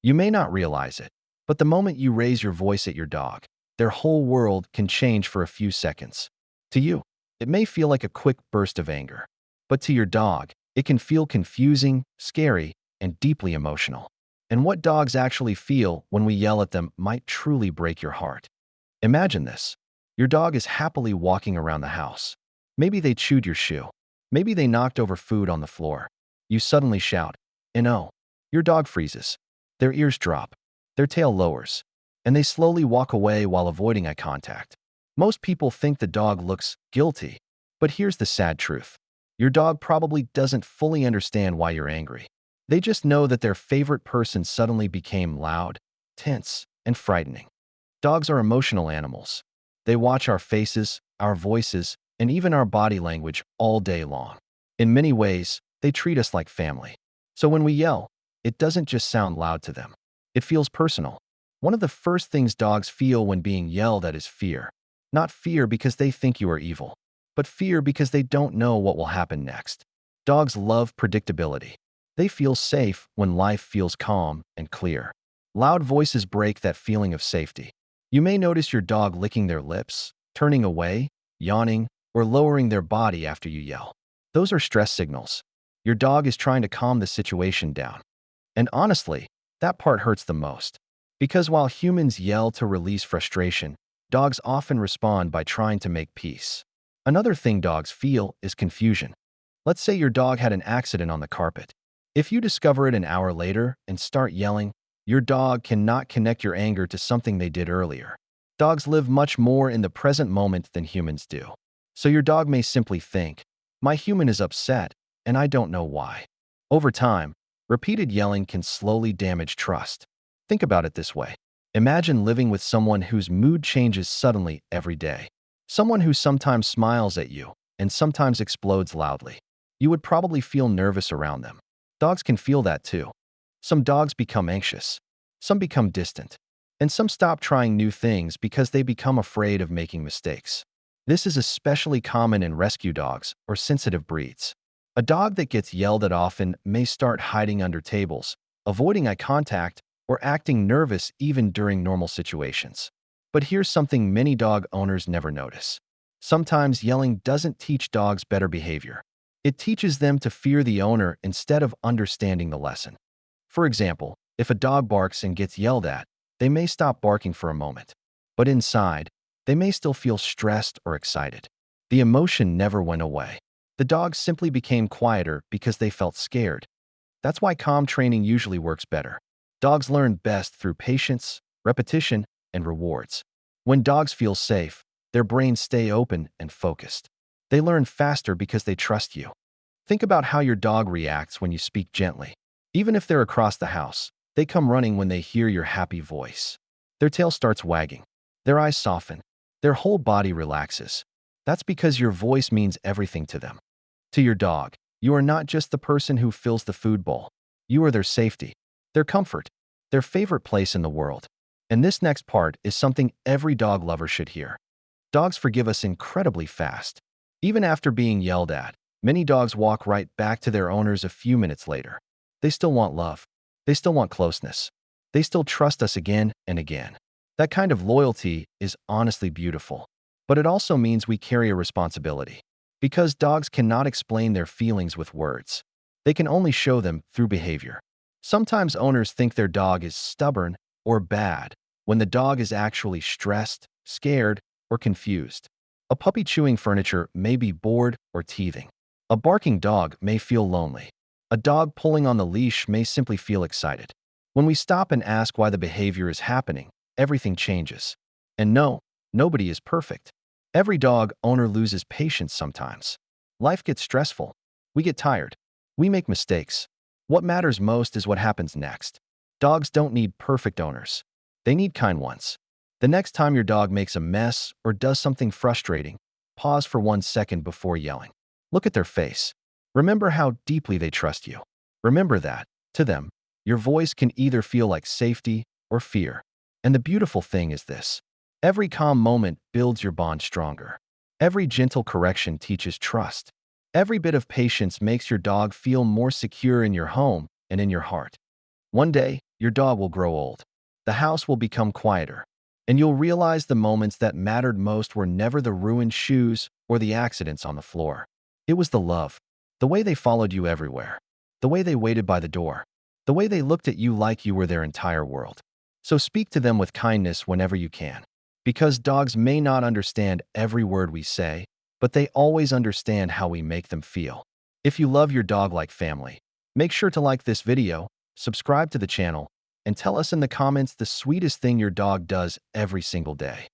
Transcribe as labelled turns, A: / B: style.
A: You may not realize it, but the moment you raise your voice at your dog, their whole world can change for a few seconds. To you, it may feel like a quick burst of anger, but to your dog, it can feel confusing, scary, and deeply emotional. And what dogs actually feel when we yell at them might truly break your heart. Imagine this. Your dog is happily walking around the house. Maybe they chewed your shoe. Maybe they knocked over food on the floor. You suddenly shout, "No!" Your dog freezes. Their ears drop. Their tail lowers. And they slowly walk away while avoiding eye contact. Most people think the dog looks guilty. But here's the sad truth. Your dog probably doesn't fully understand why you're angry. They just know that their favorite person suddenly became loud, tense, and frightening. Dogs are emotional animals. They watch our faces, our voices, and even our body language all day long. In many ways, they treat us like family. So when we yell, it doesn't just sound loud to them. It feels personal. One of the first things dogs feel when being yelled at is fear. Not fear because they think you are evil, but fear because they don't know what will happen next. Dogs love predictability. They feel safe when life feels calm and clear. Loud voices break that feeling of safety. You may notice your dog licking their lips, turning away, yawning, or lowering their body after you yell. Those are stress signals. Your dog is trying to calm the situation down. And honestly, that part hurts the most. Because while humans yell to release frustration, dogs often respond by trying to make peace. Another thing dogs feel is confusion. Let's say your dog had an accident on the carpet. If you discover it an hour later and start yelling, your dog cannot connect your anger to something they did earlier. Dogs live much more in the present moment than humans do. So your dog may simply think, "My human is upset, and I don't know why." Over time, repeated yelling can slowly damage trust. Think about it this way. Imagine living with someone whose mood changes suddenly every day. Someone who sometimes smiles at you and sometimes explodes loudly. You would probably feel nervous around them. Dogs can feel that too. Some dogs become anxious. Some become distant. And some stop trying new things because they become afraid of making mistakes. This is especially common in rescue dogs or sensitive breeds. A dog that gets yelled at often may start hiding under tables, avoiding eye contact, or acting nervous even during normal situations. But here's something many dog owners never notice. Sometimes yelling doesn't teach dogs better behavior. It teaches them to fear the owner instead of understanding the lesson. For example, if a dog barks and gets yelled at, they may stop barking for a moment. But inside, they may still feel stressed or excited. The emotion never went away. The dogs simply became quieter because they felt scared. That's why calm training usually works better. Dogs learn best through patience, repetition, and rewards. When dogs feel safe, their brains stay open and focused. They learn faster because they trust you. Think about how your dog reacts when you speak gently. Even if they're across the house, they come running when they hear your happy voice. Their tail starts wagging. Their eyes soften. Their whole body relaxes. That's because your voice means everything to them. To your dog, you are not just the person who fills the food bowl. You are their safety, their comfort, their favorite place in the world. And this next part is something every dog lover should hear. Dogs forgive us incredibly fast. Even after being yelled at, many dogs walk right back to their owners a few minutes later. They still want love. They still want closeness. They still trust us again and again. That kind of loyalty is honestly beautiful. But it also means we carry a responsibility. Because dogs cannot explain their feelings with words. They can only show them through behavior. Sometimes owners think their dog is stubborn or bad when the dog is actually stressed, scared, or confused. A puppy chewing furniture may be bored or teething. A barking dog may feel lonely. A dog pulling on the leash may simply feel excited. When we stop and ask why the behavior is happening, everything changes. And no, nobody is perfect. Every dog owner loses patience sometimes. Life gets stressful. We get tired. We make mistakes. What matters most is what happens next. Dogs don't need perfect owners. They need kind ones. The next time your dog makes a mess or does something frustrating, pause for 1 second before yelling. Look at their face. Remember how deeply they trust you. Remember that, to them, your voice can either feel like safety or fear. And the beautiful thing is this. Every calm moment builds your bond stronger. Every gentle correction teaches trust. Every bit of patience makes your dog feel more secure in your home and in your heart. One day, your dog will grow old. The house will become quieter. And you'll realize the moments that mattered most were never the ruined shoes or the accidents on the floor. It was the love, the way they followed you everywhere, the way they waited by the door, the way they looked at you like you were their entire world. So speak to them with kindness whenever you can. Because dogs may not understand every word we say, but they always understand how we make them feel. If you love your dog like family, make sure to like this video, subscribe to the channel, and tell us in the comments the sweetest thing your dog does every single day.